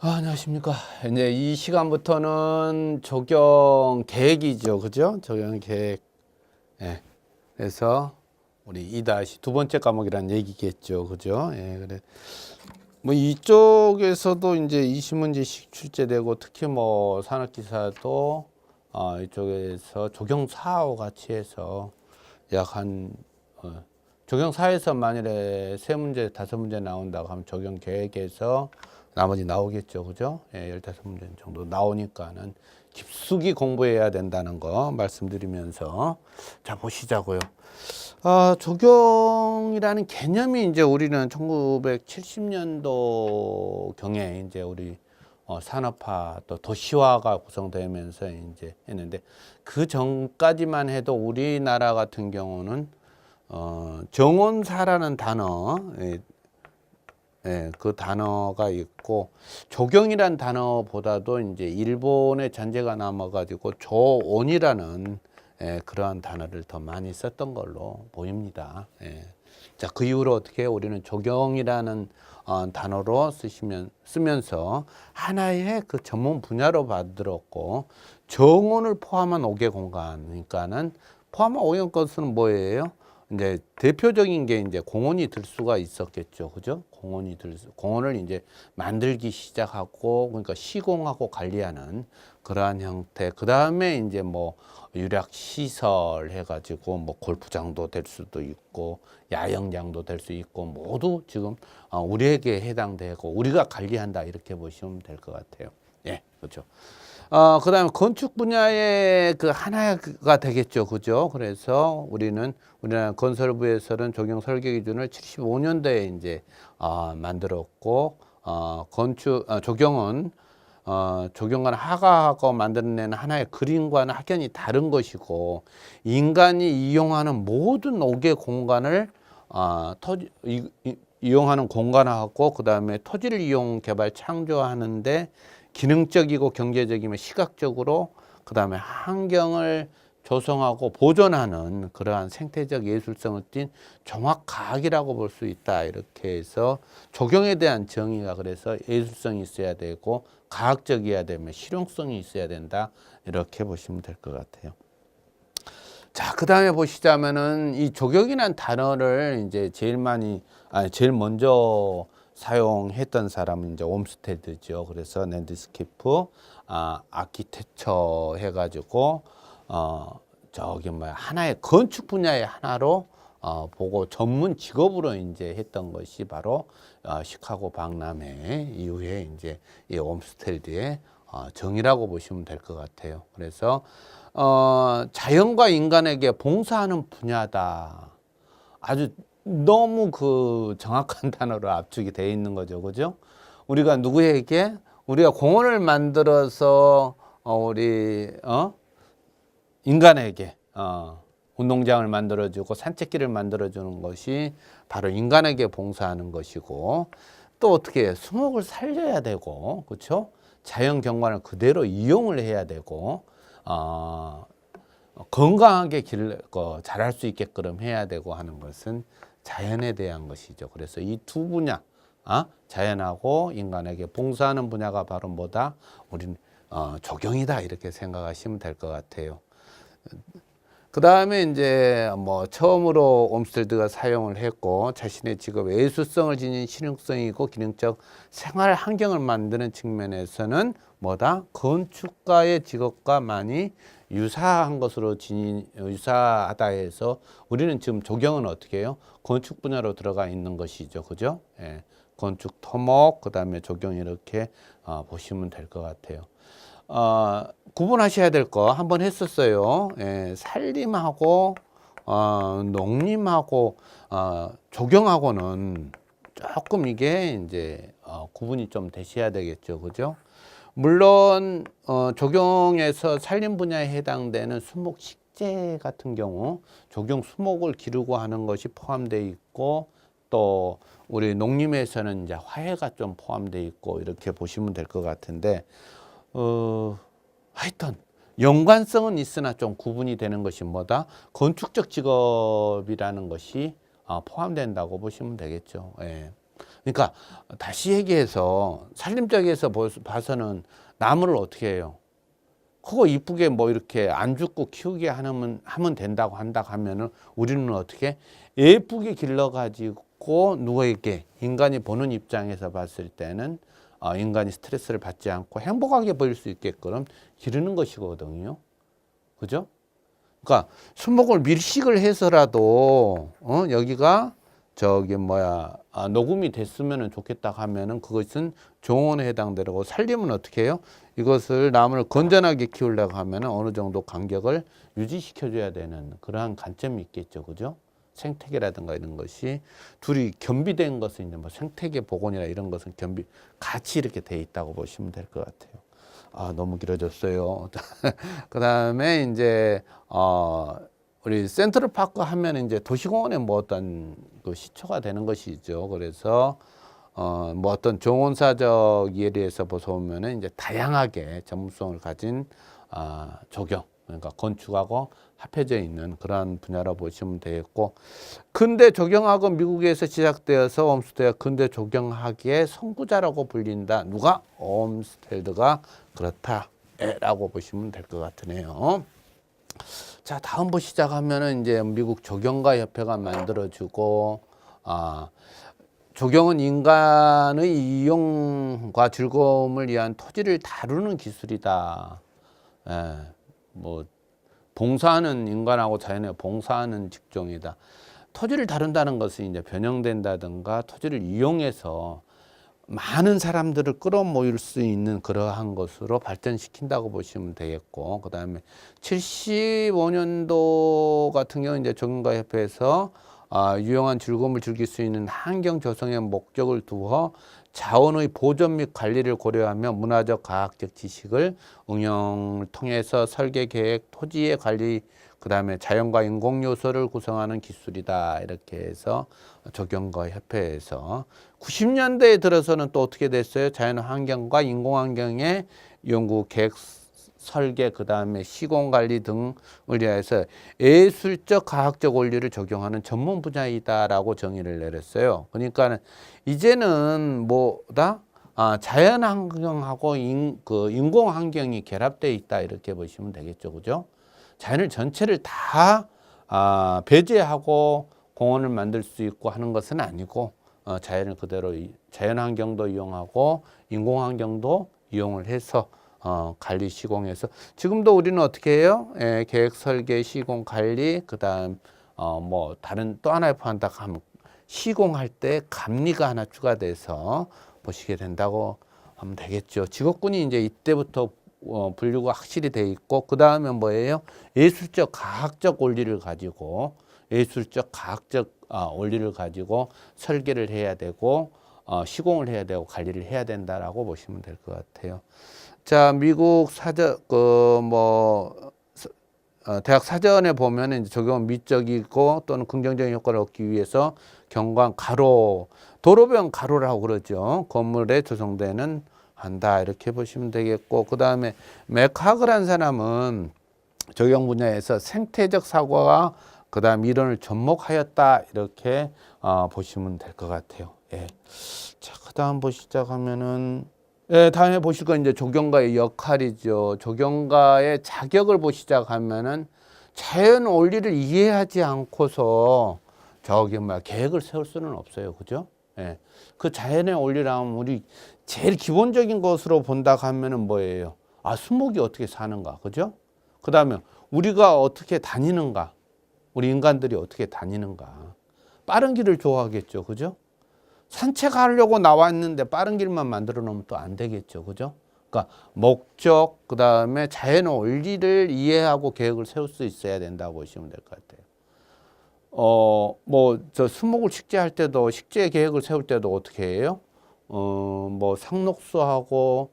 안녕하십니까. 이제 이 시간부터는 적용 계획이죠. 그죠? 적용 계획. 예. 그래서 우리 2- 두 번째 과목이란 얘기겠죠. 그죠? 예. 그래. 뭐 이쪽에서도 이제 20문제씩 출제되고 특히 뭐 산업기사도 이쪽에서 적용 4하고 같이 해서 약 한 적용 4에서 만일에 3문제, 5문제 나온다고 하면 적용 계획에서 나머지 나오겠죠. 그죠? 예, 15문제 정도 나오니까는 깊숙이 공부해야 된다는 거 말씀드리면서 자, 보시자고요. 적용이라는 개념이 이제 우리는 1970년도 경에 이제 우리 산업화 또 도시화가 구성되면서 이제 했는데 그 전까지만 해도 우리나라 같은 경우는 정원사라는 단어, 그 단어가 있고 조경이란 단어보다도 이제 일본의 잔재가 남아가지고 조온이라는 그러한 단어를 더 많이 썼던 걸로 보입니다. 자, 그 이후로 어떻게 우리는 조경이라는 단어로 쓰면서 하나의 그 전문 분야로 만들었고 정원을 포함한 5개 공간, 그러니까는 포함한 5개 것은 뭐예요? 이제 대표적인 게 이제 공원이 들 수가 있었겠죠. 그죠? 공원을 이제 만들기 시작하고, 그러니까 시공하고 관리하는 그러한 형태. 그 다음에 이제 뭐 유락 시설 해가지고 뭐 골프장도 될 수도 있고, 야영장도 될 수 있고, 모두 지금 우리에게 해당되고, 우리가 관리한다. 이렇게 보시면 될 것 같아요. 예, 그렇죠. 그 다음에 건축 분야의 그 하나가 되겠죠. 그죠? 그래서 우리나라 건설부에서는 적용 설계 기준을 75년도에 이제, 만들었고, 적용은 하가하고 만들어내는 하나의 그림과는 확연히 다른 것이고, 인간이 이용하는 모든 5개 공간을, 이용하는 공간하고, 그 다음에 토지를 이용 개발 창조하는데 기능적이고 경제적이면 시각적으로 그 다음에 환경을 조성하고 보존하는 그러한 생태적 예술성을 띤 종합과학이라고 볼 수 있다. 이렇게 해서 적용에 대한 정의가 그래서 예술성이 있어야 되고 과학적이어야 되면 실용성이 있어야 된다. 이렇게 보시면 될 것 같아요. 자, 그 다음에 보시자면은 이 적용이란 단어를 이제 제일 먼저 사용했던 사람은 이제 옴스테드죠. 그래서 랜드스케이프 아키텍처 해가지고 저기 뭐야 하나의 건축 분야의 하나로 보고 전문 직업으로 이제 했던 것이 바로 시카고 박람회 이후에 이제 이 옴스테드의 정의라고 보시면 될 것 같아요. 그래서 자연과 인간에게 봉사하는 분야다. 아주 너무 그 정확한 단어로 압축이 되어 있는 거죠. 그죠? 우리가 공원을 만들어서 인간에게 운동장을 만들어주고 산책길을 만들어주는 것이 바로 인간에게 봉사하는 것이고, 또 어떻게 해요? 수목을 살려야 되고, 그렇죠? 자연 경관을 그대로 이용을 해야 되고, 건강하게 자랄 수 있게끔 해야 되고 하는 것은 자연에 대한 것이죠. 그래서 이 두 분야, 자연하고 인간에게 봉사하는 분야가 바로 뭐다? 우리는 적용이다. 이렇게 생각하시면 될 것 같아요. 그 다음에 이제 뭐 처음으로 옴스테드가 사용을 했고, 자신의 직업의 예술성을 지닌 실용성이고 기능적 생활 환경을 만드는 측면에서는 뭐다? 건축가의 직업과 많이 유사한 것으로 유사하다 해서 우리는 지금 적용은 어떻게 해요? 건축 분야로 들어가 있는 것이죠. 그죠? 예. 건축 토목, 그 다음에 적용 이렇게 보시면 될 것 같아요. 구분하셔야 될 거 한번 했었어요. 산림하고 농림하고 조경하고는 조금 이게 이제 구분이 좀 되셔야 되겠죠. 그죠? 물론 조경에서 산림 분야에 해당되는 수목 식재 같은 경우 조경 수목을 기르고 하는 것이 포함되어 있고, 또 우리 농림에서는 이제 화훼가 좀 포함되어 있고 이렇게 보시면 될 것 같은데, 하여튼 연관성은 있으나 좀 구분이 되는 것이 뭐다? 건축적 직업이라는 것이 포함된다고 보시면 되겠죠. 예. 그러니까 다시 얘기해서 살림적에서 봐서는 나무를 어떻게 해요? 그거 이쁘게 뭐 이렇게 안 죽고 키우게 하면 된다고 한다 하면은 우리는 어떻게 예쁘게 길러가지고 누구에게 인간이 보는 입장에서 봤을 때는 인간이 스트레스를 받지 않고 행복하게 보일 수 있게끔 기르는 것이거든요. 그죠? 그러니까 수목을 밀식을 해서라도 여기가 저기 뭐야 녹음이 됐으면 좋겠다 하면은 그것은 종원에 해당되고 살림은 어떻게 해요? 이것을 나무를 건전하게 키우려고 하면은 어느 정도 간격을 유지시켜 줘야 되는 그러한 관점이 있겠죠. 그죠? 생태계라든가 이런 것이 둘이 겸비된 것은 이제 뭐 생태계 복원이나 이런 것은 같이 이렇게 돼 있다고 보시면 될 것 같아요. 아, 너무 길어졌어요. 그 다음에 이제, 우리 센트럴파크 하면 이제 도시공원의 뭐 어떤 그 시초가 되는 것이죠. 그래서, 뭐 어떤 정원사적 예리에서 보면은 이제 다양하게 전문성을 가진, 조경, 그러니까 건축하고 합해져 있는 그러한 분야로 보시면 되겠고, 근대 조경학은 미국에서 시작되어서 옴스테드가 근대 조경학의 선구자라고 불린다. 누가? 옴스테드가 그렇다라고 보시면 될 것 같으네요. 자, 다음부 시작하면은 이제 미국 조경가 협회가 만들어주고, 조경은 인간의 이용과 즐거움을 위한 토지를 다루는 기술이다. 예, 뭐 봉사하는 인간하고 자연에 봉사하는 직종이다. 토지를 다룬다는 것은 이제 변형된다든가 토지를 이용해서 많은 사람들을 끌어모일 수 있는 그러한 것으로 발전시킨다고 보시면 되겠고, 그 다음에 75년도 같은 경우 이제 조경가협회에서 유용한 즐거움을 즐길 수 있는 환경 조성의 목적을 두어 자원의 보존 및 관리를 고려하며 문화적 과학적 지식을 응용을 통해서 설계 계획, 토지의 관리, 그 다음에 자연과 인공 요소를 구성하는 기술이다. 이렇게 해서 조경가 협회에서 90년대에 들어서는 또 어떻게 됐어요? 자연환경과 인공환경의 연구, 계획, 설계, 그 다음에 시공관리 등을 위해서 예술적, 과학적 원리를 적용하는 전문 분야이다라고 정의를 내렸어요. 그러니까 이제는 뭐다? 자연환경하고 인공환경이 결합되어 있다 이렇게 보시면 되겠죠, 그죠? 자연을 전체를 다 배제하고 공원을 만들 수 있고 하는 것은 아니고 자연을 그대로 자연환경도 이용하고 인공환경도 이용을 해서 관리 시공해서 지금도 우리는 어떻게 해요? 계획 설계 시공 관리 그다음 뭐 다른 또 하나의 포함한다 하면 시공할 때 감리가 하나 추가돼서 보시게 된다고 하면 되겠죠. 직업군이 이제 이때부터 분류가 확실히 돼 있고 그 다음에 뭐예요? 예술적 과학적 원리를 가지고 원리를 가지고 설계를 해야 되고 시공을 해야 되고 관리를 해야 된다라고 보시면 될 것 같아요. 자, 미국 사전 대학 사전에 보면 이제 적용은 미적이고 또는 긍정적인 효과를 얻기 위해서 경관 가로 도로변 가로라고 그러죠. 건물에 조성되는 한다 이렇게 보시면 되겠고 그 다음에 맥하그란 사람은 적용 분야에서 생태적 사고와 그 다음 이론을 접목하였다 이렇게 보시면 될 것 같아요. 예. 자, 그 다음 보시자면은 다음에 보실 건 이제 조경가의 역할이죠. 조경가의 자격을 보시자면은 자연 원리를 이해하지 않고서 계획을 세울 수는 없어요, 그죠? 예. 그 자연의 원리라면 우리 제일 기본적인 것으로 본다 하면은 뭐예요? 수목이 어떻게 사는가, 그죠? 그 다음에 우리가 어떻게 다니는가, 우리 인간들이 어떻게 다니는가. 빠른 길을 좋아하겠죠, 그죠? 산책하려고 나왔는데 빠른 길만 만들어 놓으면 또 안 되겠죠, 그죠? 그러니까 목적, 그 다음에 자연 원리를 이해하고 계획을 세울 수 있어야 된다고 보시면 될 것 같아요. 저 수목을 식재할 때도 식재 계획을 세울 때도 어떻게 해요? 상록수하고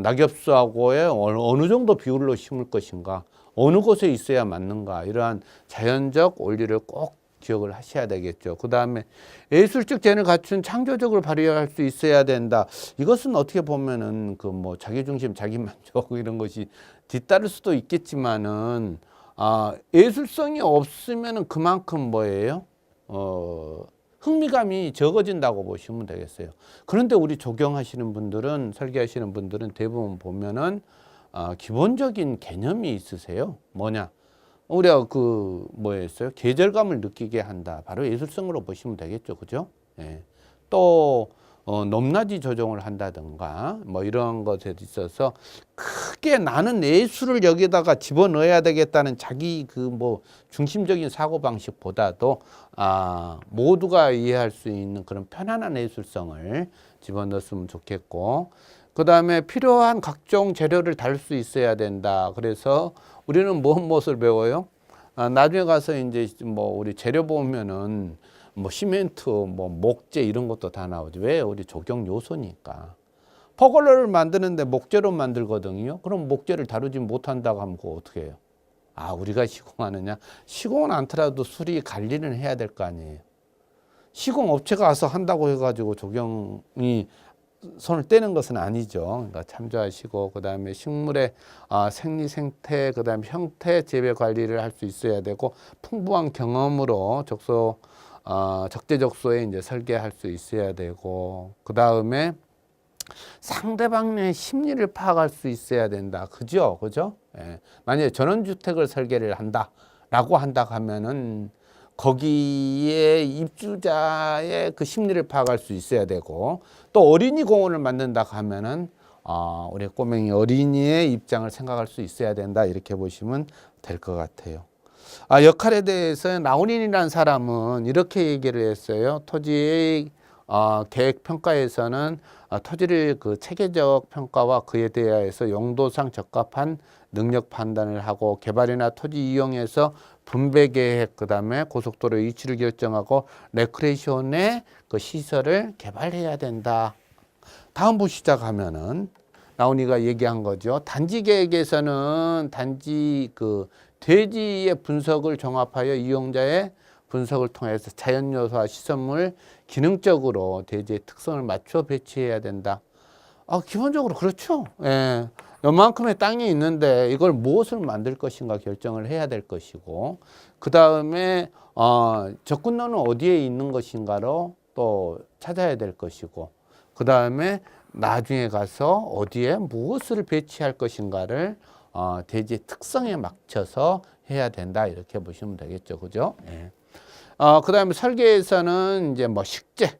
낙엽수하고의 어느 정도 비율로 심을 것인가, 어느 곳에 있어야 맞는가, 이러한 자연적 원리를 꼭 기억을 하셔야 되겠죠. 그 다음에 예술적 재능을 갖춘 창조적으로 발휘할 수 있어야 된다. 이것은 어떻게 보면은 자기중심, 자기만족 이런 것이 뒤따를 수도 있겠지만은 예술성이 없으면은 그만큼 뭐예요? 흥미감이 적어진다고 보시면 되겠어요. 그런데 우리 조경하시는 분들은, 설계하시는 분들은 대부분 보면은 기본적인 개념이 있으세요. 뭐냐? 우리가 그 뭐였어요? 계절감을 느끼게 한다. 바로 예술성으로 보시면 되겠죠, 그죠? 예. 또 높낮이 조정을 한다든가 뭐 이런 것에 있어서 크게 나는 예술을 여기다가 집어넣어야 되겠다는 자기 그 뭐 중심적인 사고 방식보다도 모두가 이해할 수 있는 그런 편안한 예술성을 집어넣었으면 좋겠고, 그 다음에 필요한 각종 재료를 다룰 수 있어야 된다. 그래서 우리는 무엇을 배워요? 나중에 가서 이제 뭐 우리 재료 보면은 뭐 시멘트, 뭐 목재 이런 것도 다 나오죠. 왜? 우리 조경 요소니까. 퍼골로를 만드는데 목재로 만들거든요. 그럼 목재를 다루지 못한다고 하면 그거 어떻게 해요? 우리가 시공하느냐? 시공은 않더라도 수리 관리는 해야 될 거 아니에요. 시공업체가 와서 한다고 해가지고 조경이 손을 떼는 것은 아니죠. 그러니까 참조하시고, 그 다음에 식물의 생리 생태, 그 다음에 형태 재배 관리를 할 수 있어야 되고, 풍부한 경험으로 적재적소에 이제 설계할 수 있어야 되고, 그 다음에 상대방의 심리를 파악할 수 있어야 된다. 그죠? 예. 만약에 전원주택을 설계를 한다라고 하면은 거기에 입주자의 그 심리를 파악할 수 있어야 되고, 또 어린이 공원을 만든다 하면은 우리 꼬맹이 어린이의 입장을 생각할 수 있어야 된다. 이렇게 보시면 될 것 같아요. 역할에 대해서 나훈인이라는 사람은 이렇게 얘기를 했어요. 토지의 계획 평가에서는 토지를 그 체계적 평가와 그에 대하여서 용도상 적합한 능력 판단을 하고, 개발이나 토지 이용에서 분배 계획, 그 다음에 고속도로 위치를 결정하고 레크레이션의 그 시설을 개발해야 된다. 다음 보시자 가면은 나훈이가 얘기한 거죠. 단지 계획에서는 단지 그 대지의 분석을 종합하여 이용자의 분석을 통해서 자연 요소와 시설물 기능적으로 대지의 특성을 맞춰 배치해야 된다. 기본적으로 그렇죠. 예. 요만큼의 땅이 있는데 이걸 무엇을 만들 것인가 결정을 해야 될 것이고, 그 다음에 접근로는 어디에 있는 것인가로 또 찾아야 될 것이고, 그 다음에 나중에 가서 어디에 무엇을 배치할 것인가를 대지의 특성에 맞춰서 해야 된다. 이렇게 보시면 되겠죠. 그죠? 예. 그 다음에 설계에서는 이제 뭐 식재.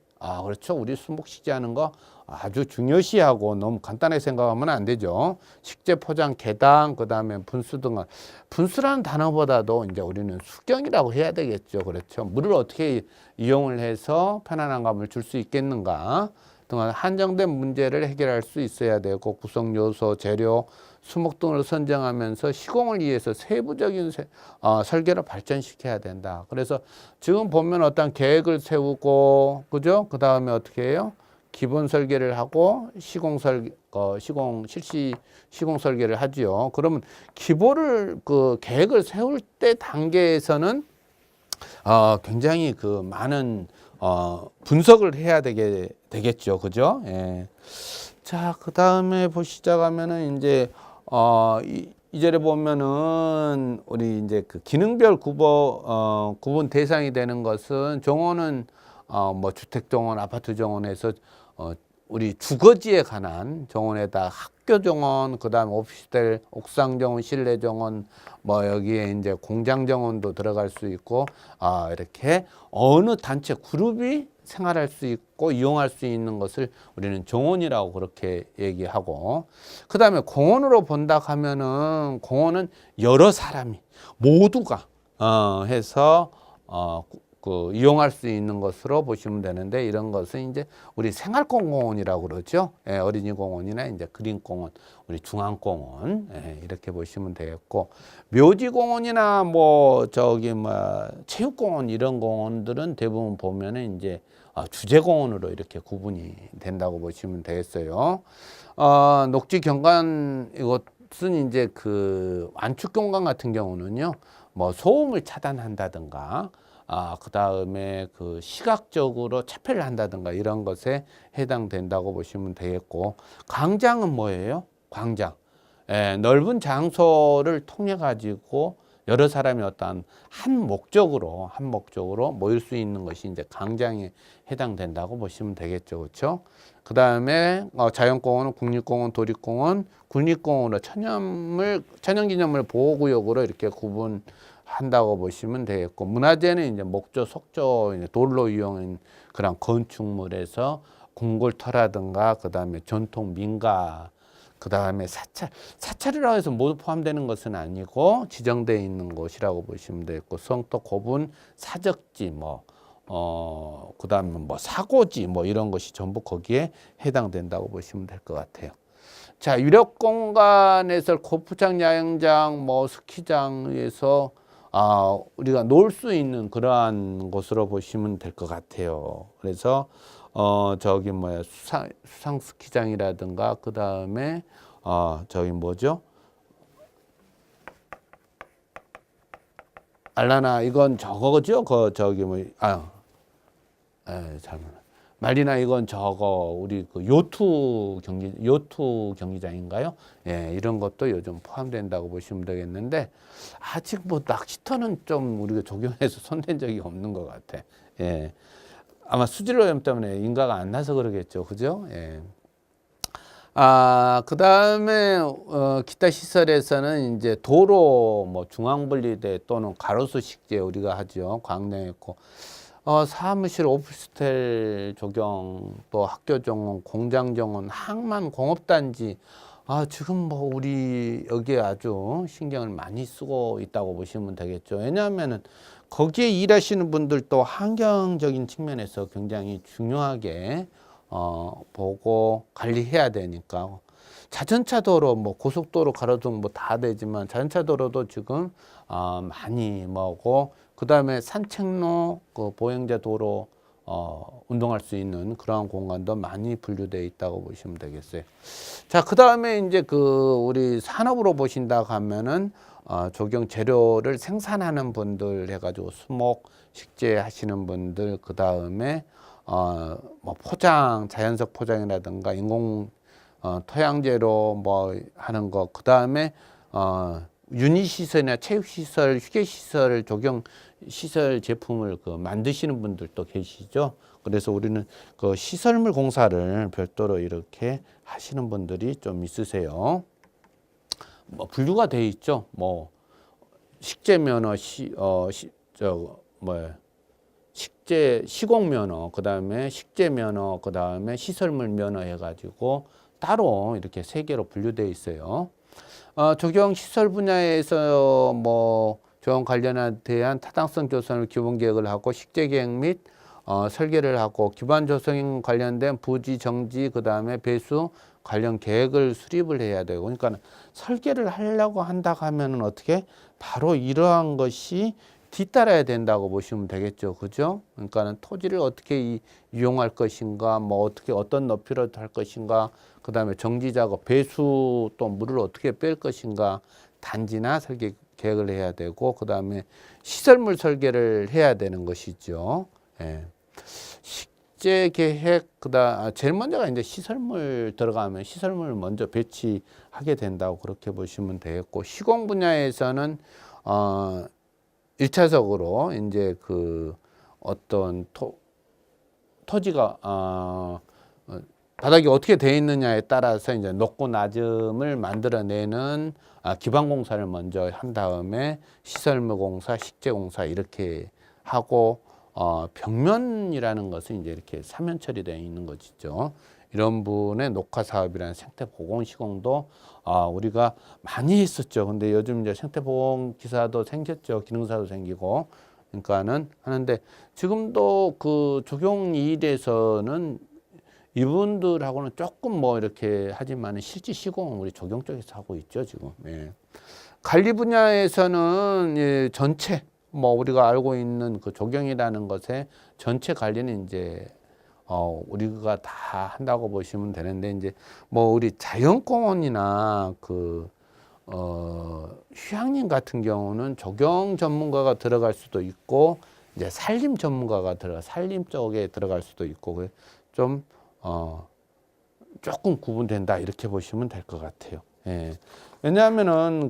그렇죠. 우리 수목 식재하는 거 아주 중요시하고 너무 간단하게 생각하면 안 되죠. 식재 포장, 계당, 그 다음에 분수 등은, 분수라는 단어보다도 이제 우리는 수경이라고 해야 되겠죠. 그렇죠. 물을 어떻게 이용을 해서 편안한 감을 줄 수 있겠는가 등은 한정된 문제를 해결할 수 있어야 되고, 구성 요소, 재료, 수목 등을 선정하면서 시공을 위해서 세부적인 설계를 발전시켜야 된다. 그래서 지금 보면 어떤 계획을 세우고, 그죠? 그 다음에 어떻게 해요? 기본 설계를 하고 시공 설계를 하지요. 그러면 기본을 그 계획을 세울 때 단계에서는 굉장히 그 많은 분석을 해야 되겠죠. 그죠? 예. 자, 그 다음에 보시자면은 이제 이 절에 보면은 우리 이제 그 기능별 구분 대상이 되는 것은, 정원은 뭐 주택 정원, 아파트 정원에서 우리 주거지에 관한 정원에다 학교 정원, 그다음 오피스텔, 옥상 정원, 실내 정원, 뭐 여기에 이제 공장 정원도 들어갈 수 있고, 이렇게 어느 단체 그룹이 생활할 수 있고 이용할 수 있는 것을 우리는 정원이라고 그렇게 얘기하고, 그 다음에 공원으로 본다 하면은 공원은 여러 사람이 모두가 해서 그 이용할 수 있는 것으로 보시면 되는데, 이런 것은 이제 우리 생활공원이라고 그러죠. 예, 어린이 공원이나 이제 그린공원, 우리 중앙공원, 이렇게 보시면 되겠고, 묘지공원이나 뭐 체육공원 이런 공원들은 대부분 보면은 이제 주제공원으로 이렇게 구분이 된다고 보시면 되겠어요. 녹지 경관, 이것은 이제 그 완축 경관 같은 경우는요, 뭐 소음을 차단한다든가, 그 다음에 그 시각적으로 차폐를 한다든가 이런 것에 해당된다고 보시면 되겠고, 광장은 뭐예요? 광장. 넓은 장소를 통해 가지고 여러 사람이 어떤 한 목적으로 모일 수 있는 것이 이제 강장에 해당된다고 보시면 되겠죠. 그렇죠? 그 다음에 자연공원은 국립공원, 도립공원, 군립공원으로 천연기념물 보호구역으로 이렇게 구분한다고 보시면 되겠고, 문화재는 이제 목조, 석조, 이제 돌로 이용한 그런 건축물에서 궁궐터라든가, 그 다음에 전통 민가, 그 다음에 사찰이라고 해서 모두 포함되는 것은 아니고 지정되어 있는 곳이라고 보시면 되겠고, 성도, 고분, 사적지, 그 다음에 사고지, 이런 것이 전부 거기에 해당된다고 보시면 될 것 같아요. 자, 유력 공간에서 골프장, 야영장, 스키장에서 우리가 놀 수 있는 그러한 곳으로 보시면 될 것 같아요. 그래서 수상 스키장이라든가, 그 다음에 알라나, 이건 저거죠? 말리나, 이건 우리 요트 경기장인가요? 예, 이런 것도 요즘 포함된다고 보시면 되겠는데, 아직 낚시터는 좀 우리가 적용해서 손댄 적이 없는 것 같아. 예. 아마 수질 오염 때문에 인가가 안 나서 그러겠죠. 그죠? 예. 그 다음에, 기타 시설에서는 이제 도로, 중앙분리대 또는 가로수 식재 우리가 하죠. 광명했고, 사무실, 오피스텔 조경, 또 학교 정원, 공장 정원, 항만, 공업단지, 지금 우리 여기에 아주 신경을 많이 쓰고 있다고 보시면 되겠죠. 왜냐하면은 거기에 일하시는 분들도 환경적인 측면에서 굉장히 중요하게 보고 관리해야 되니까, 자전차 도로, 고속도로 가로등 다 되지만 자전차 도로도 지금 많이 그 다음에 산책로, 보행자 도로 운동할 수 있는 그러한 공간도 많이 분류되어 있다고 보시면 되겠어요. 자, 그 다음에 이제 우리 산업으로 보신다고 하면은 조경 재료를 생산하는 분들 해가지고 수목, 식재 하시는 분들, 그 다음에 포장, 자연석 포장이라든가 인공 토양재로 하는 거, 그 다음에 유니시설이나 체육시설, 휴게시설, 조경시설 제품을 만드시는 분들도 계시죠. 그래서 우리는 시설물 공사를 별도로 이렇게 하시는 분들이 좀 있으세요. 분류가 돼 있죠. 식재면허, 시공면허, 그 다음에 식재면허, 그 다음에 시설물 면허 해가지고 따로 이렇게 세 개로 분류되어 있어요. 조경 시설 분야에서 조경 관련에 대한 타당성 조사를 기본 계획을 하고, 식재 계획 및 설계를 하고, 기반 조성 관련된 부지 정지, 그 다음에 배수 관련 계획을 수립을 해야 되고, 그러니까 설계를 하려고 한다 하면은 어떻게 바로 이러한 것이 뒤따라야 된다고 보시면 되겠죠. 그죠? 그러니까 토지를 어떻게 이용할 것인가, 어떤 높이로 할 것인가, 그 다음에 정지 작업, 배수, 또 물을 어떻게 뺄 것인가, 단지나 설계 계획을 해야 되고, 그 다음에 시설물 설계를 해야 되는 것이죠. 예. 식재 계획, 제일 먼저가 이제 시설물 들어가면 시설물을 먼저 배치하게 된다고 그렇게 보시면 되겠고, 시공 분야에서는, 1차적으로 이제 어떤 토지가, 바닥이 어떻게 되어 있느냐에 따라서 이제 높고 낮음을 만들어내는 기반 공사를 먼저 한 다음에 시설물 공사, 식재 공사 이렇게 하고, 벽면이라는 것은 이제 이렇게 사면 처리되어 있는 것이죠. 이런 분의 녹화 사업이라는 생태 보건 시공도 우리가 많이 했었죠. 근데 요즘 이제 생태 보건 기사도 생겼죠. 기능사도 생기고. 그러니까는 하는데, 지금도 조경 일에서는 이분들하고는 조금 이렇게 하지만 실제 시공은 우리 조경 쪽에서 하고 있죠, 지금. 예. 관리 분야에서는 전체, 우리가 알고 있는 조경이라는 것의 전체 관리는 이제 우리가 다 한다고 보시면 되는데, 이제 우리 자연공원이나 휴양림 같은 경우는 조경 전문가가 들어갈 수도 있고, 이제 산림 전문가가 산림 쪽에 들어갈 수도 있고, 좀 조금 구분된다 이렇게 보시면 될 것 같아요. 예. 왜냐하면은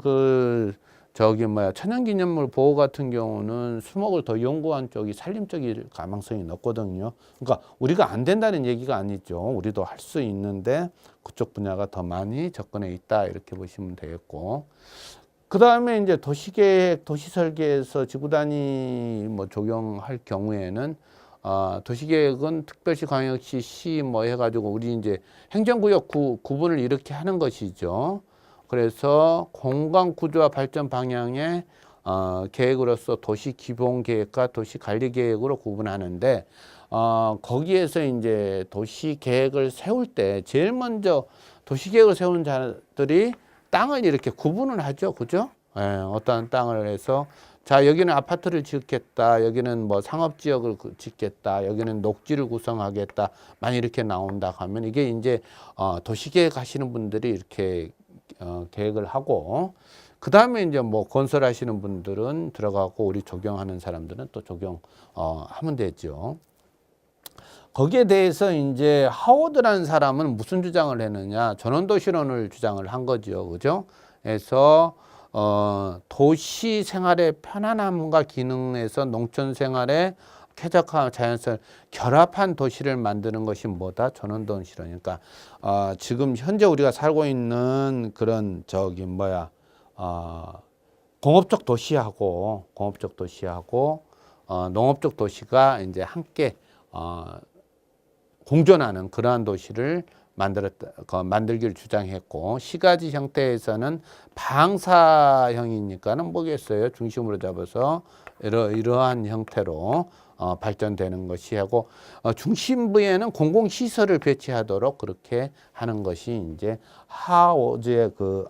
저기 뭐야 천연기념물 보호 같은 경우는 수목을 더 연구한 쪽이 산림 쪽일 가능성이 높거든요. 그러니까 우리가 안 된다는 얘기가 아니죠. 우리도 할 수 있는데 그쪽 분야가 더 많이 접근해 있다 이렇게 보시면 되겠고. 그 다음에 이제 도시계획, 도시설계에서 지구 단위 뭐 적용할 경우에는 도시계획은 특별시, 광역시, 시 뭐 해가지고 우리 이제 행정구역 구분을 이렇게 하는 것이죠. 그래서 공간 구조와 발전 방향의 계획으로서 도시 기본 계획과 도시 관리 계획으로 구분하는데 거기에서 이제 도시 계획을 세울 때 제일 먼저 도시 계획을 세우는 자들이 땅을 이렇게 구분을 하죠. 그죠? 예, 어떠한 땅을 해서 자, 여기는 아파트를 짓겠다. 여기는 뭐 상업지역을 짓겠다. 여기는 녹지를 구성하겠다. 만약 이렇게 나온다 하면 이게 이제 도시계획 하시는 분들이 이렇게 계획을 하고 그 다음에 이제 뭐 건설하시는 분들은 들어가고 우리 적용하는 사람들은 또 적용하면 되죠. 거기에 대해서 이제 하워드라는 사람은 무슨 주장을 했느냐? 전원도시론을 주장을 한 거죠. 그죠? 그래서 도시 생활의 편안함과 기능에서 농촌 생활의 쾌적함, 자연스러운 결합한 도시를 만드는 것이 뭐다? 전원도시론이니까 지금 현재 우리가 살고 있는 그런 공업적 도시하고 농업적 도시가 이제 함께 공존하는 그러한 도시를 만들기를 주장했고, 시가지 형태에서는 방사형이니까는 뭐겠어요? 중심으로 잡아서 이러한 형태로 발전되는 것이 하고, 중심부에는 공공시설을 배치하도록 그렇게 하는 것이 이제 하워드의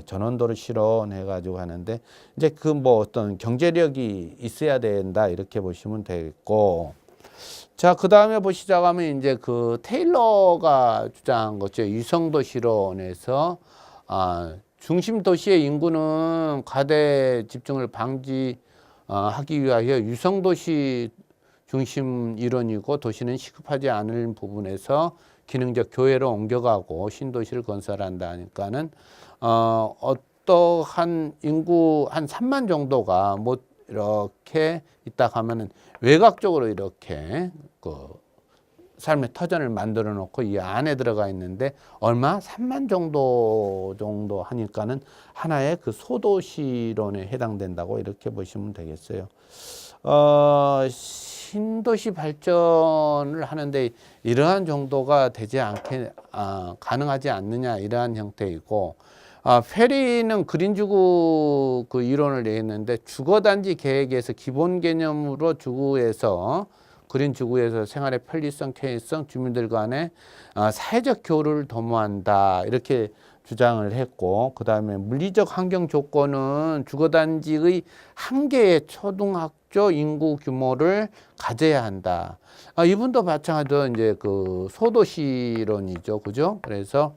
전원도를 실현해가지고 하는데, 이제 그 뭐 어떤 경제력이 있어야 된다 이렇게 보시면 되겠고, 자, 그 다음에 보시자면 이제 그 테일러가 주장한 거죠. 유성도시론에서 중심 도시의 인구는 과대 집중을 방지하기 위하여 유성도시 중심 이론이고, 도시는 시급하지 않을 부분에서 기능적 교외로 옮겨가고 신도시를 건설한다 하니까는 어떠한 인구 한 3만 정도가 뭐 이렇게 있다 하면은 외곽적으로 이렇게 그 삶의 터전을 만들어 놓고 이 안에 들어가 있는데 얼마? 3만 정도 하니까는 하나의 그 소도시론에 해당된다고 이렇게 보시면 되겠어요. 신도시 발전을 하는데 이러한 정도가 되지 않게 가능하지 않느냐 이러한 형태이고, 페리는 그린주구 그 이론을 내했는데, 주거단지 계획에서 기본 개념으로 그린주구에서 생활의 편리성, 쾌의성, 주민들 간의 사회적 교류를 도모한다 이렇게 주장을 했고, 그 다음에 물리적 환경 조건은 주거단지의 한 개의 초등학교 인구 규모를 가져야 한다. 이분도 마찬가지로 이제 그 소도시론이죠, 그죠? 그래서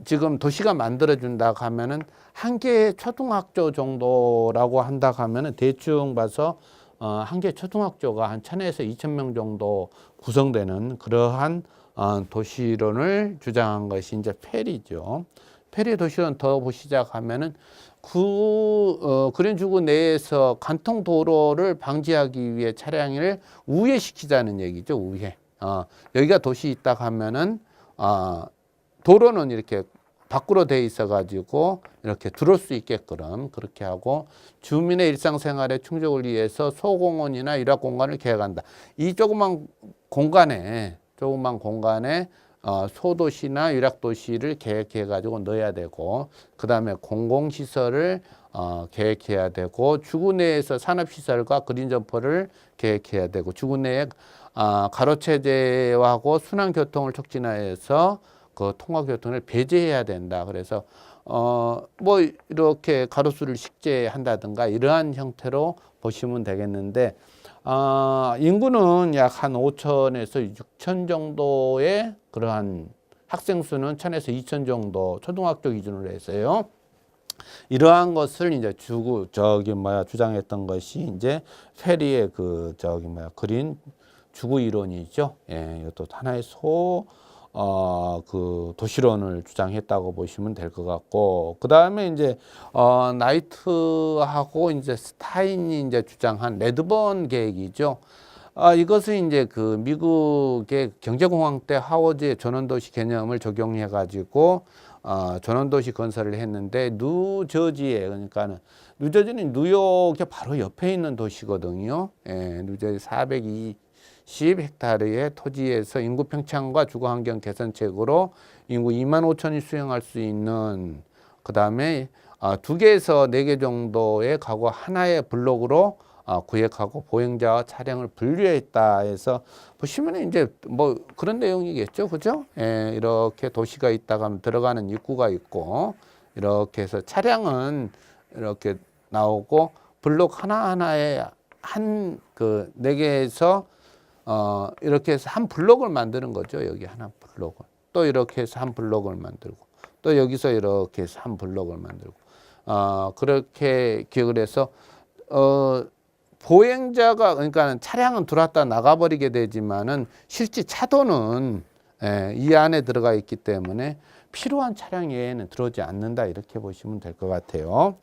지금 도시가 만들어준다 하면은 한 개의 초등학교 정도라고 한다 하면은 대충 봐서 한 개의 초등학교가 한 1000에서 2000명 정도 구성되는 그러한 도시론을 주장한 것이 이제 페리죠. 페리 도시론 더 보시자면은 그린주구 내에서 간통 도로를 방지하기 위해 차량을 우회시키자는 얘기죠. 우회. 여기가 도시 있다 하면은 도로는 이렇게 밖으로 돼 있어 가지고 이렇게 들어올 수 있게끔 그렇게 하고, 주민의 일상생활의 충족을 위해서 소공원이나 일학 공간을 계획한다. 이 조그만 공간에 소도시나 일학도시를 계획해 가지고 넣어야 되고, 그 다음에 공공시설을 계획해야 되고, 주구 내에서 산업시설과 그린점퍼를 계획해야 되고, 주구 내에 가로체제하고 순환교통을 촉진해서 그 통화교통을 배제해야 된다. 그래서 뭐 이렇게 가로수를 식재한다든가 이러한 형태로 보시면 되겠는데, 인구는 약 한 5천에서 6천 정도의 그러한 학생 수는 1000에서 2000 정도 초등학교 기준으로 해서요. 이러한 것을 이제 주장했던 것이 이제 페리의 그린 주구 이론이죠. 예, 이것도 하나의 그 도시론을 주장했다고 보시면 될 것 같고, 그 다음에 이제 나이트하고 이제 스타인이 이제 주장한 레드번 계획이죠. 이것은 이제 그 미국의 경제공황 때 하워드의 전원도시 개념을 적용해 가지고 전원도시 건설을 했는데, 뉴저지에, 그러니까는 뉴저지는 뉴욕의 바로 옆에 있는 도시거든요. 예, 뉴저지 420 헥타르의 토지에서 인구 평창과 주거 환경 개선책으로 인구 2만 5천이 수용할 수 있는, 그 다음에 2개에서 4개 정도의 가구 하나의 블록으로 구획하고 보행자와 차량을 분류했다 해서 보시면 이제 뭐 그런 내용이겠죠, 그죠? 예, 이렇게 도시가 있다가 들어가는 입구가 있고, 이렇게 해서 차량은 이렇게 나오고, 블록 하나하나에 한 그 4개에서 이렇게 해서 한 블록을 만드는 거죠. 여기 하나 블록을 또 이렇게 해서 한 블록을 만들고, 또 여기서 이렇게 해서 한 블록을 만들고, 그렇게 기억을 해서 보행자가, 그러니까 차량은 들어왔다 나가버리게 되지만은 실제 차도는 이 안에 들어가 있기 때문에 필요한 차량 외에는 들어오지 않는다, 이렇게 보시면 될 것 같아요.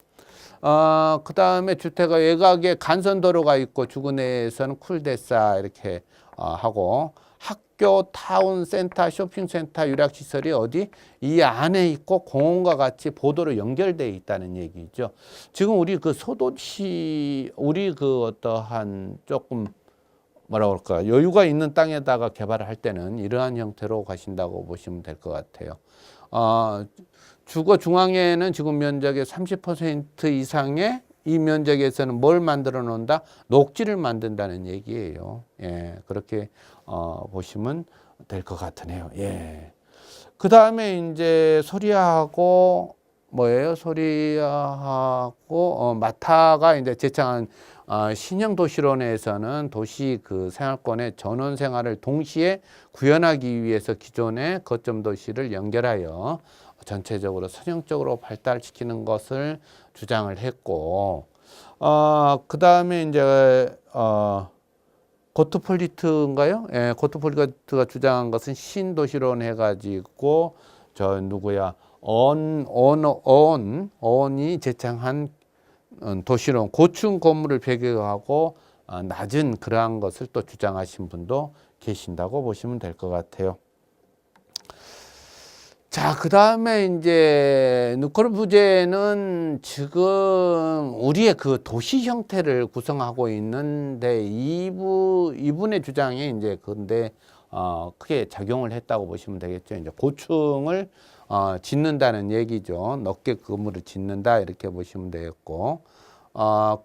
그 다음에 주택가 외곽에 간선도로가 있고 주거내에서는 쿨데사 이렇게 하고, 학교, 타운, 센터, 쇼핑센터, 유락시설이 어디 이 안에 있고 공원과 같이 보도로 연결되어 있다는 얘기죠. 지금 우리 그 소도시, 우리 그 어떠한 조금 뭐라 그럴까, 여유가 있는 땅에다가 개발을 할 때는 이러한 형태로 가신다고 보시면 될 것 같아요. 주거 중앙에는 지금 면적의 30% 이상의 이 면적에서는 뭘 만들어 놓는다? 녹지를 만든다는 얘기예요. 예, 그렇게 보시면 될 것 같으네요. 예. 그 다음에 이제 소리하고 뭐예요? 소리하고 마타가 이제 제창한 신형 도시론에서는 도시 그 생활권의 전원 생활을 동시에 구현하기 위해서 기존의 거점 도시를 연결하여 전체적으로 선형적으로 발달시키는 것을 주장을 했고, 그 다음에 이제 고트폴리트인가요? 예, 고트폴리트가 주장한 것은 신도시론 해가지고 저 누구야 언이 제창한 도시론, 고층 건물을 배경하고 낮은 그러한 것을 또 주장하신 분도 계신다고 보시면 될 것 같아요. 자, 그 다음에 이제 누코르부제는 지금 우리의 그 도시 형태를 구성하고 있는데, 이분의 주장이 이제 근데 크게 작용을 했다고 보시면 되겠죠. 이제 고층을 짓는다는 얘기죠. 높게 건물을 짓는다, 이렇게 보시면 되겠고,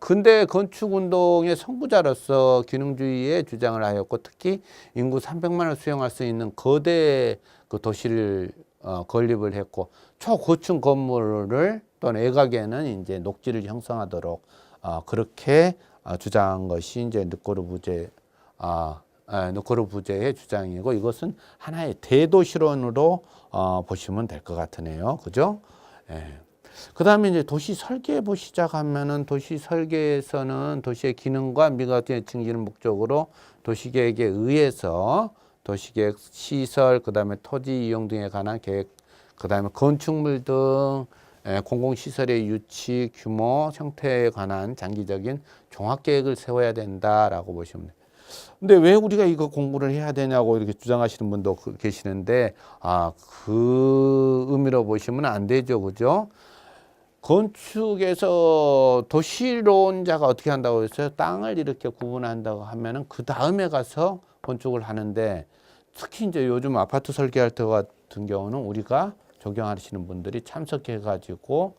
근대 건축 운동의 선구자로서 기능주의의 주장을 하였고, 특히 인구 300만을 수용할 수 있는 거대 그 도시를 건립을 했고, 초고층 건물을 또는 외곽에는 이제 녹지를 형성하도록 그렇게 주장한 것이 이제 누코르부제의 주장이고, 이것은 하나의 대도시론으로 보시면 될 것 같으네요. 그죠? 예. 그 다음에 이제 도시 설계부 시작하면은, 도시 설계에서는 도시의 기능과 미가의 증진을 목적으로 도시계획에 의해서 도시계획, 시설, 그 다음에 토지 이용 등에 관한 계획, 그 다음에 건축물 등 공공시설의 유치, 규모, 형태에 관한 장기적인 종합계획을 세워야 된다라고 보시면 돼요. 근데 왜 우리가 이거 공부를 해야 되냐고 이렇게 주장하시는 분도 계시는데, 그 의미로 보시면 안 되죠. 그죠? 건축에서 도시론자가 어떻게 한다고 했어요? 땅을 이렇게 구분한다고 하면은 그 다음에 가서 건축을 하는데, 특히 이제 요즘 아파트 설계할 때 같은 경우는 우리가 적용하시는 분들이 참석해 가지고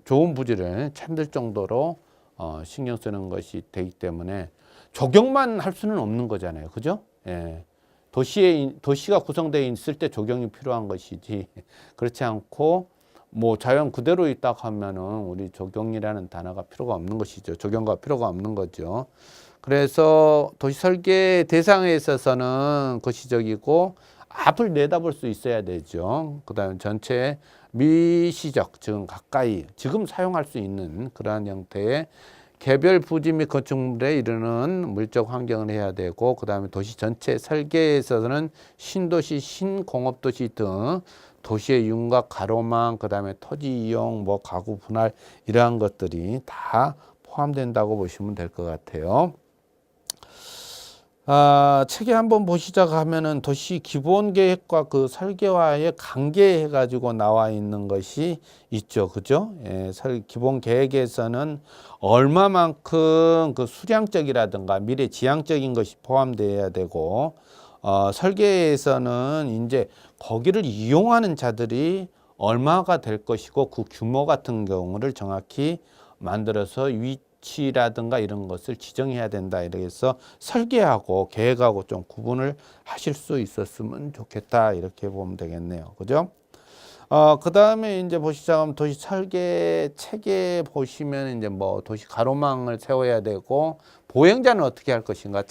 좋은 부지를 찾을 정도로 신경 쓰는 것이 되기 때문에 적용만 할 수는 없는 거잖아요. 그죠? 예. 도시가 구성되어 있을 때 적용이 필요한 것이지, 그렇지 않고 뭐 자연 그대로 있다 하면은 우리 적용이라는 단어가 필요가 없는 것이죠. 적용과 필요가 없는 거죠. 그래서 도시 설계 대상에 있어서는 거시적이고 앞을 내다볼 수 있어야 되죠. 그다음에 전체 미시적, 즉 가까이 지금 사용할 수 있는 그러한 형태의 개별 부지 및 건축물에 이르는 물적 환경을 해야 되고, 그 다음에 도시 전체 설계에 있어서는 신도시, 신공업도시 등 도시의 윤곽, 가로망, 그 다음에 토지 이용, 뭐 가구 분할 이러한 것들이 다 포함된다고 보시면 될 것 같아요. 책에 한번 보시자고 하면은 도시 기본 계획과 그 설계와의 관계해 가지고 나와 있는 것이 있죠. 그죠? 예, 기본 계획에서는 얼마만큼 그 수량적이라든가 미래 지향적인 것이 포함되어야 되고, 설계에서는 이제 거기를 이용하는 자들이 얼마가 될 것이고 그 규모 같은 경우를 정확히 만들어서 위치라든가 이런 것을 지정해야 된다. 이래서 설계하고 계획하고 좀 구분을 하실 수 있었으면 좋겠다. 이렇게 보면 되겠네요. 그죠? 그 다음에 이제 보시자면 도시 설계 책에 보시면 이제 뭐 도시 가로망을 세워야 되고, 보행자는 어떻게 할 것인가,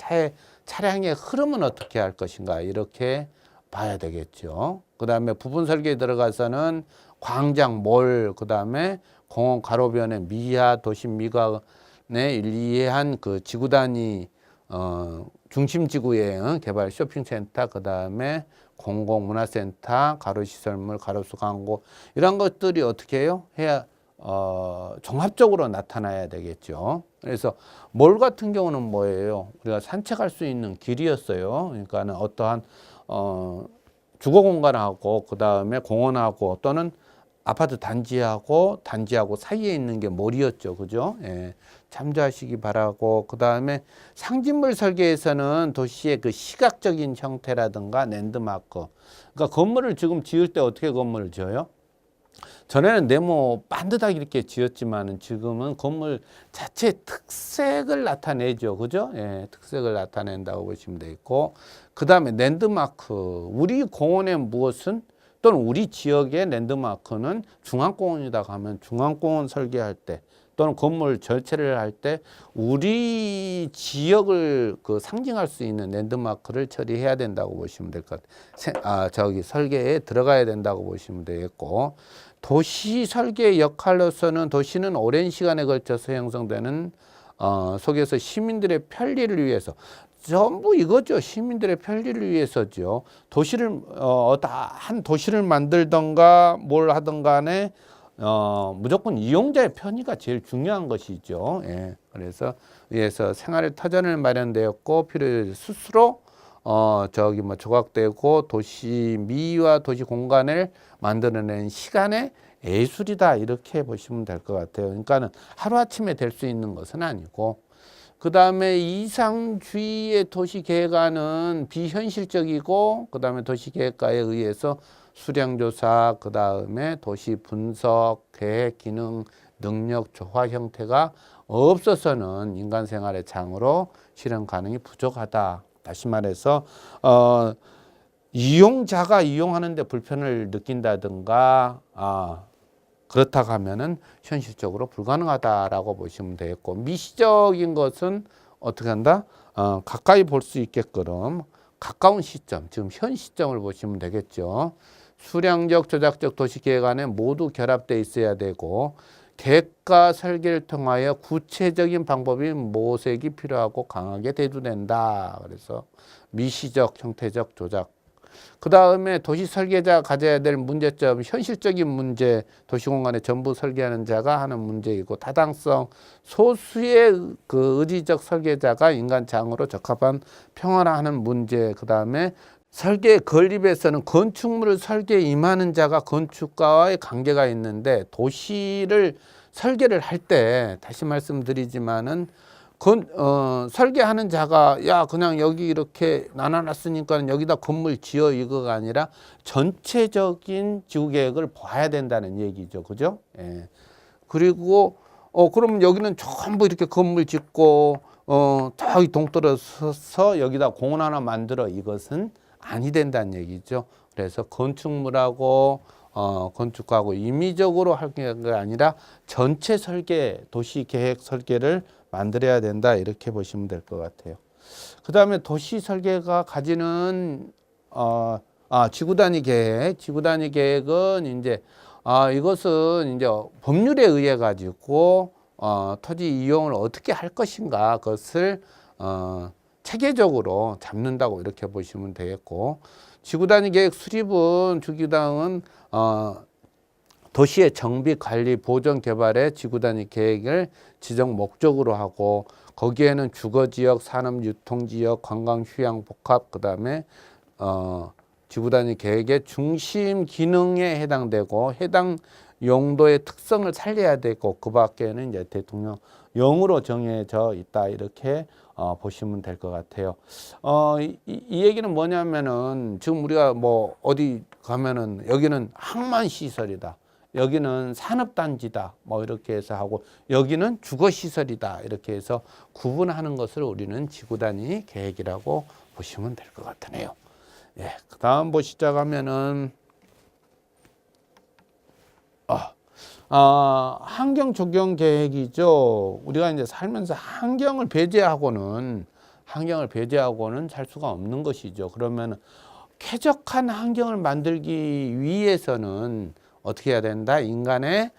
차량의 흐름은 어떻게 할 것인가, 이렇게 봐야 되겠죠. 그 다음에 부분 설계에 들어가서는 광장, 몰, 그 다음에 공원 가로변의 미화, 도시 미관에 일리한 그 지구 단위 중심 지구의 개발 쇼핑센터, 그 다음에 공공문화센터, 가로시설물, 가로수 광고, 이런 것들이 어떻게 해요? 종합적으로 나타나야 되겠죠. 그래서 몰 같은 경우는 뭐예요? 우리가 산책할 수 있는 길이었어요. 그러니까는 어떠한 주거 공간하고 그 다음에 공원하고 또는 아파트 단지하고 사이에 있는 게 몰이었죠. 그죠? 예, 참조하시기 바라고, 그 다음에 상징물 설계에서는 도시의 그 시각적인 형태라든가 랜드마크, 그러니까 건물을 지금 지을 때 어떻게 건물을 지어요? 전에는 네모 반듯하게 이렇게 지었지만은 지금은 건물 자체의 특색을 나타내죠. 그죠? 예, 특색을 나타낸다고 보시면 되겠고, 그 다음에 랜드마크, 우리 공원의 무엇은 또는 우리 지역의 랜드마크는 중앙공원이다 하면 중앙공원 설계할 때 또는 건물 전체를 할 때 우리 지역을 그 상징할 수 있는 랜드마크를 처리해야 된다고 보시면 될 것 같아요. 설계에 들어가야 된다고 보시면 되겠고, 도시 설계 역할로서는 도시는 오랜 시간에 걸쳐서 형성되는 속에서 시민들의 편리를 위해서, 전부 이거죠. 시민들의 편리를 위해서죠. 도시를 한 도시를 만들던가 뭘 하든 간에 무조건 이용자의 편의가 제일 중요한 것이죠. 예. 그래서 위에서 생활의 터전을 마련되었고 필요에 스스로 조각되고 도시 미와 도시 공간을 만들어낸 시간의 예술이다, 이렇게 보시면 될 것 같아요. 그러니까는 하루아침에 될 수 있는 것은 아니고, 그 다음에 이상주의의 도시계획안은 비현실적이고, 그 다음에 도시계획가에 의해서 수량조사, 그 다음에 도시 분석, 계획, 기능, 능력, 조화 형태가 없어서는 인간 생활의 장으로 실현 가능이 부족하다. 다시 말해서 이용자가 이용하는데 불편을 느낀다든가 그렇다고 하면은 현실적으로 불가능하다라고 보시면 되겠고, 미시적인 것은 어떻게 한다? 가까이 볼 수 있게끔 가까운 시점, 지금 현 시점을 보시면 되겠죠. 수량적, 조작적 도시계획안에 모두 결합되어 있어야 되고, 계획과 설계를 통하여 구체적인 방법이 모색이 필요하고 강하게 대두된다. 그래서 미시적, 형태적 조작. 그 다음에 도시 설계자가 가져야 될 문제점, 현실적인 문제, 도시공간에 전부 설계하는 자가 하는 문제이고, 타당성, 소수의 그 의지적 설계자가 인간장으로 적합한 평화화하는 문제. 그 다음에 설계 건립에서는 건축물을 설계에 임하는 자가 건축가와의 관계가 있는데, 도시를 설계를 할 때 다시 말씀드리지만은 설계하는 자가 야 그냥 여기 이렇게 나눠놨으니까 여기다 건물 지어, 이거가 아니라 전체적인 지구 계획을 봐야 된다는 얘기죠. 그죠? 예. 그리고 그러면 여기는 전부 이렇게 건물 짓고 저기 동떨어서 여기다 공원 하나 만들어, 이것은 아니 된다는 얘기죠. 그래서 건축물하고 건축하고 임의적으로 할 게 아니라 전체 설계, 도시 계획 설계를 만들어야 된다, 이렇게 보시면 될 것 같아요. 그 다음에 도시 설계가 가지는 지구 단위 계획. 지구 단위 계획은 이제 이것은 이제 법률에 의해 가지고 토지 이용을 어떻게 할 것인가 그것을 체계적으로 잡는다고 이렇게 보시면 되겠고, 지구단위 계획 수립은 주기당은 도시의 정비, 관리, 보존, 개발의 지구단위 계획을 지정 목적으로 하고, 거기에는 주거지역, 산업, 유통지역, 관광, 휴양, 복합, 그 다음에 지구단위 계획의 중심 기능에 해당되고 해당 용도의 특성을 살려야 되고, 그 밖에는 이제 대통령령으로 정해져 있다 이렇게 보시면 될 것 같아요. 이 얘기는 뭐냐면은 지금 우리가 뭐 어디 가면은 여기는 항만 시설이다, 여기는 산업단지다, 뭐 이렇게 해서 하고, 여기는 주거시설이다 이렇게 해서 구분하는 것을 우리는 지구단위 계획이라고 보시면 될 것 같으네요. 예, 그 다음 보시자 가면은 환경 적용 계획이죠. 우리가 이제 살면서 환경을 배제하고는 살 수가 없는 것이죠. 그러면 쾌적한 환경을 만들기 위해서는 어떻게 해야 된다? 인간의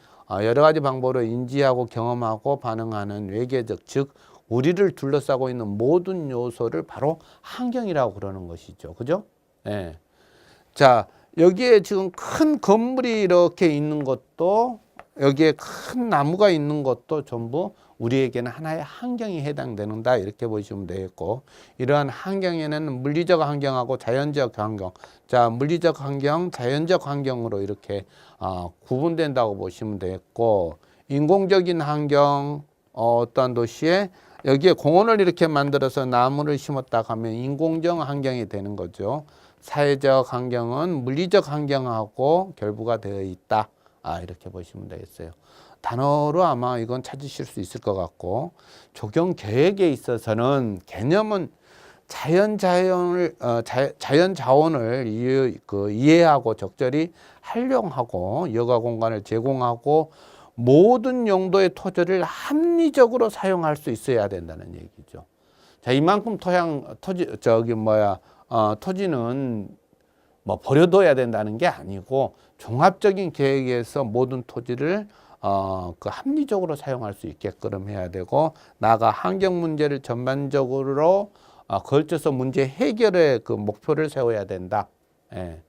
여러 가지 방법으로 인지하고 경험하고 반응하는 외계적, 즉 우리를 둘러싸고 있는 모든 요소를 바로 환경이라고 그러는 것이죠. 그죠? 예. 자, 여기에 지금 큰 건물이 이렇게 있는 것도, 여기에 큰 나무가 있는 것도 전부 우리에게는 하나의 환경이 해당되는다 이렇게 보시면 되겠고, 이러한 환경에는 물리적 환경하고 자연적 환경, 자 물리적 환경, 자연적 환경으로 이렇게 구분된다고 보시면 되겠고, 인공적인 환경, 어떠한 도시에 여기에 공원을 이렇게 만들어서 나무를 심었다 하면 인공적 환경이 되는 거죠. 사회적 환경은 물리적 환경하고 결부가 되어 있다, 이렇게 보시면 되겠어요. 단어로 아마 이건 찾으실 수 있을 것 같고, 적용 계획에 있어서는 개념은 자연 자원을 이해하고 적절히 활용하고 여가 공간을 제공하고 모든 용도의 토지를 합리적으로 사용할 수 있어야 된다는 얘기죠. 자, 이만큼 토지는 뭐 버려둬야 된다는 게 아니고, 종합적인 계획에서 모든 토지를 합리적으로 사용할 수 있게끔 해야 되고, 나아가 환경 문제를 전반적으로 걸쳐서 문제 해결의 그 목표를 세워야 된다. 예.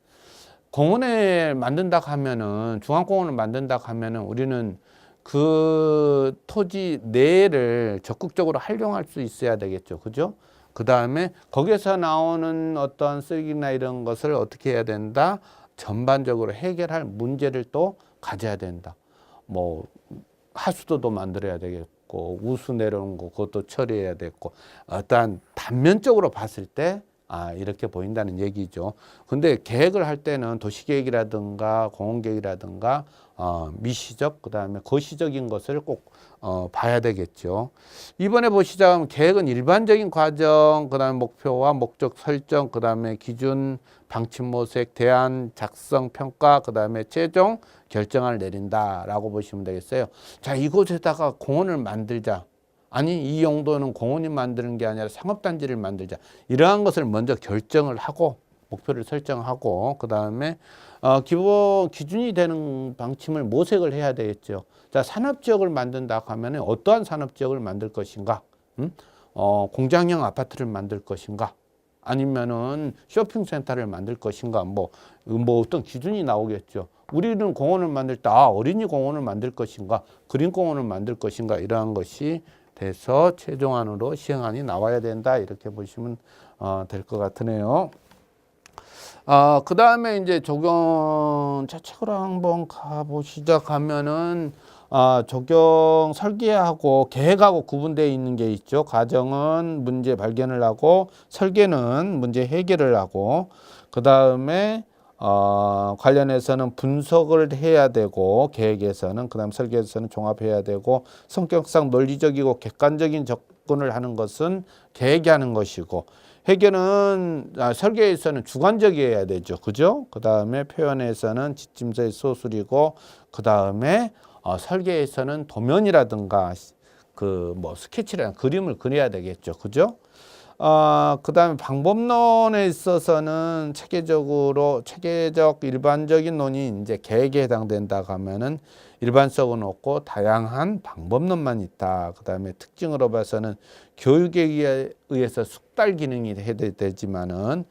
공원을 만든다 하면은, 중앙공원을 만든다 하면은 우리는 그 토지 내를 적극적으로 활용할 수 있어야 되겠죠. 그죠? 그 다음에 거기서 나오는 어떤 쓰레기나 이런 것을 어떻게 해야 된다? 전반적으로 해결할 문제를 또 가져야 된다. 뭐 하수도도 만들어야 되겠고, 우수 내려오는 거 그것도 처리해야 되고, 어떠한 단면적으로 봤을 때 이렇게 보인다는 얘기죠. 근데 계획을 할 때는 도시계획이라든가 공원계획이라든가 미시적, 그 다음에 거시적인 것을 꼭 봐야 되겠죠. 이번에 보시자면 계획은 일반적인 과정, 그 다음에 목표와 목적 설정, 그 다음에 기준, 방침 모색, 대안, 작성, 평가, 그 다음에 최종 결정을 내린다라고 보시면 되겠어요. 자, 이곳에다가 공원을 만들자, 아니 이 용도는 공원이 만드는 게 아니라 상업단지를 만들자, 이러한 것을 먼저 결정을 하고 목표를 설정하고, 그 다음에 기본 기준이 되는 방침을 모색을 해야 되겠죠. 자, 산업지역을 만든다 하면 어떠한 산업지역을 만들 것인가? 공장형 아파트를 만들 것인가? 아니면은 쇼핑센터를 만들 것인가? 뭐 어떤 기준이 나오겠죠. 우리는 공원을 만들 때 어린이 공원을 만들 것인가, 그린 공원을 만들 것인가, 이러한 것이 돼서 최종안으로 시행안이 나와야 된다 이렇게 보시면 될 것 같으네요. 그 다음에 이제 적용 차책으로 한번 가보시자 하면은 적용 설계하고 계획하고 구분되어 있는 게 있죠. 과정은 문제 발견을 하고, 설계는 문제 해결을 하고, 그 다음에 관련해서는 분석을 해야 되고, 계획에서는, 그 다음 설계에서는 종합해야 되고, 성격상 논리적이고 객관적인 접근을 하는 것은 계획이 하는 것이고, 해결은 설계에서는 주관적이어야 되죠. 그죠? 그 다음에 표현에서는 지침서의 소술이고, 그 다음에 설계에서는 도면이라든가 스케치라는 그림을 그려야 되겠죠. 그죠? 그 다음에 방법론에 있어서는 체계적 일반적인 논이 이제 계획에 해당된다 하면은 일반성은 없고 다양한 방법론만 있다. 그 다음에 특징으로 봐서는 교육에 의해서 숙달 기능이 해야 되지만은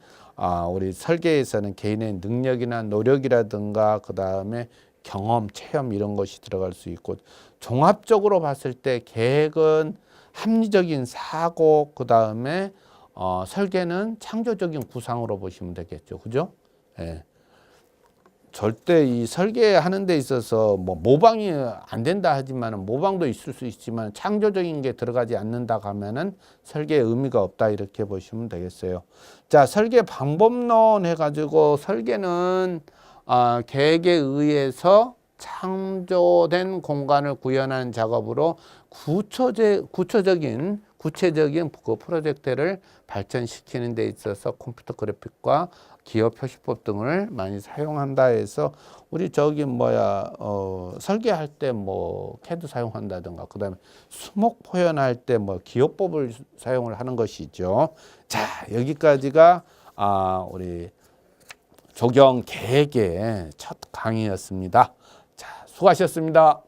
우리 설계에서는 개인의 능력이나 노력이라든가 그 다음에 경험, 체험 이런 것이 들어갈 수 있고 종합적으로 봤을 때 계획은 합리적인 사고 그 다음에 설계는 창조적인 구상으로 보시면 되겠죠. 그죠? 예. 절대 이 설계하는 데 있어서 뭐 모방이 안 된다 하지만 모방도 있을 수 있지만 창조적인 게 들어가지 않는다 하면은 설계의 의미가 없다 이렇게 보시면 되겠어요. 자, 설계 방법론 해가지고 설계는 계획에 의해서 창조된 공간을 구현하는 작업으로 구체적인 그 프로젝트를 발전시키는 데 있어서 컴퓨터 그래픽과 기업 표시법 등을 많이 사용한다 해서 우리 설계할 때 뭐 캐드 사용한다든가 그다음에 수목 표현할 때 뭐 기업법을 사용을 하는 것이죠. 자, 여기까지가 우리 조경 계획의 첫 강의였습니다. 자, 수고하셨습니다.